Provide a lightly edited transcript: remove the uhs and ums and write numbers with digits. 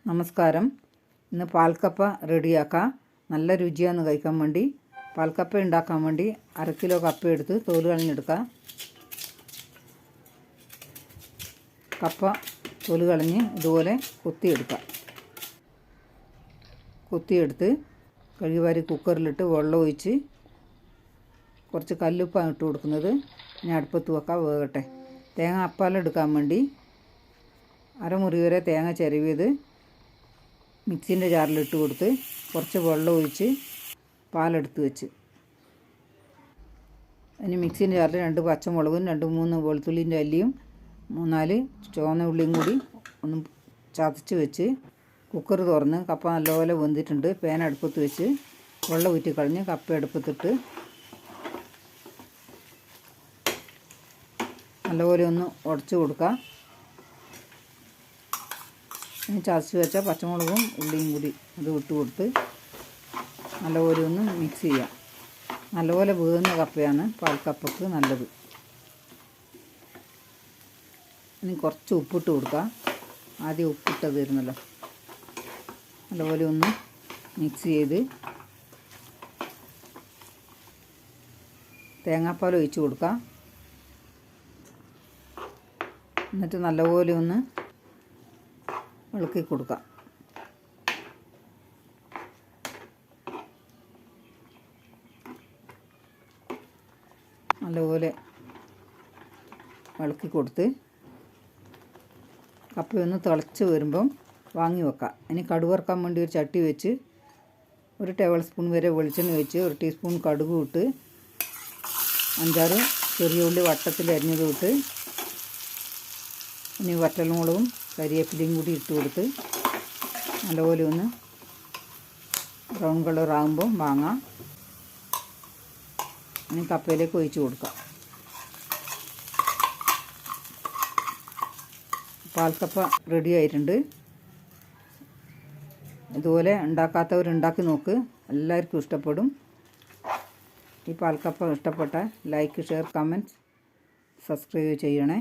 നമസ്കാരം. ഇന്ന് പാൽക്കപ്പ റെഡിയാക്കാം. നല്ല രുചിയാന്ന് കഴിക്കാൻ വേണ്ടി പാൽക്കപ്പ ഉണ്ടാക്കാൻ വേണ്ടി 1/2 കിലോ കപ്പ എടുത്ത് തോല് കളഞ്ഞെടുക്കുക. കപ്പ തോല് കളഞ്ഞ് ഇതുപോലെ കൊത്തിയെടുത്ത് കഴുകിവാരി കുക്കറിലിട്ട് വെള്ളം ഒഴിച്ച് കുറച്ച് കല്ലുപ്പാണ് ഇട്ട് കൊടുക്കുന്നത്. ഞാൻ അടുപ്പത്ത് വെക്കാം, വേകട്ടെ. തേങ്ങ അപ്പാലം എടുക്കാൻ വേണ്ടി അരമുറി വരെ തേങ്ങ ചിരവിയത് മിക്സിൻ്റെ ജാറിലിട്ട് കൊടുത്ത് കുറച്ച് വെള്ളം ഒഴിച്ച് പാലെടുത്ത് വെച്ച് ഇനി മിക്സിൻ്റെ ജാറിൽ 2 പച്ചമുളകും 2-3 വെളുത്തുള്ളിൻ്റെ അല്ലിയും 3-4 ചുവന്ന ഉള്ളിയും കൂടി ഒന്ന് ചതച്ച് വെച്ച് കുക്കർ തുറന്ന് കപ്പ നല്ലപോലെ വെന്തിട്ടുണ്ട്. പാൻ അടുപ്പത്ത് വെച്ച് വെള്ളം ഊറ്റിക്കളഞ്ഞ് കപ്പ അടുപ്പത്തിട്ട് നല്ലപോലെ ഒന്ന് ഉടച്ച് കൊടുക്കുക. ഇനി ചതച്ച് വെച്ച പച്ചമുളകും ഉള്ളിയും കൂടി അത് ഇട്ട് കൊടുത്ത് നല്ലപോലെ ഒന്ന് മിക്സ് ചെയ്യാം. നല്ലപോലെ വേകുന്ന കപ്പയാണ് പാൽക്കപ്പക്ക് നല്ലത്. ഇനി കുറച്ച് ഉപ്പിട്ട് കൊടുക്കുക. ആദ്യം ഉപ്പിട്ടത് തരുന്നല്ലോ. നല്ലപോലെ ഒന്ന് മിക്സ് ചെയ്ത് തേങ്ങാപ്പാൽ ഒഴിച്ച് കൊടുക്കുക. എന്നിട്ട് നല്ലപോലെ ഒന്ന് ഇളക്കി കൊടുക്കുക. നല്ലപോലെ ഇളക്കി കൊടുത്ത് കപ്പയൊന്ന് തിളച്ച് വരുമ്പം വാങ്ങി വെക്കാം. ഇനി കടുക് വറുക്കാൻ വേണ്ടി ഒരു ചട്ടി വെച്ച് 1 ടേബിൾ സ്പൂൺ വരെ വെളിച്ചെണ്ണ ഒഴിച്ച് 1 ടീസ്പൂൺ കടുക് ഇട്ട് 5-6 ചെറിയ ഉള്ളി വട്ടത്തിൽ അരിഞ്ഞത് ഇട്ട് ഇനി വറ്റൽമുളകും കരിവേപ്പിലയും കൂടി ഇട്ട് കൊടുത്ത് നല്ലപോലെ ഒന്ന് ബ്രൗൺ കളർ ആകുമ്പോൾ വാങ്ങാം. ഇനി കപ്പയിലേക്ക് ഒഴിച്ച് കൊടുക്കാം. പാൽക്കപ്പ റെഡി ആയിട്ടുണ്ട്. ഇതുപോലെ ഉണ്ടാക്കാത്തവർ ഉണ്ടാക്കി നോക്ക്, എല്ലാവർക്കും ഇഷ്ടപ്പെടും. ഈ പാൽക്കപ്പ ഇഷ്ടപ്പെട്ട ലൈക്ക്, ഷെയർ, കമൻറ്റ്, സബ്സ്ക്രൈബ് ചെയ്യണേ.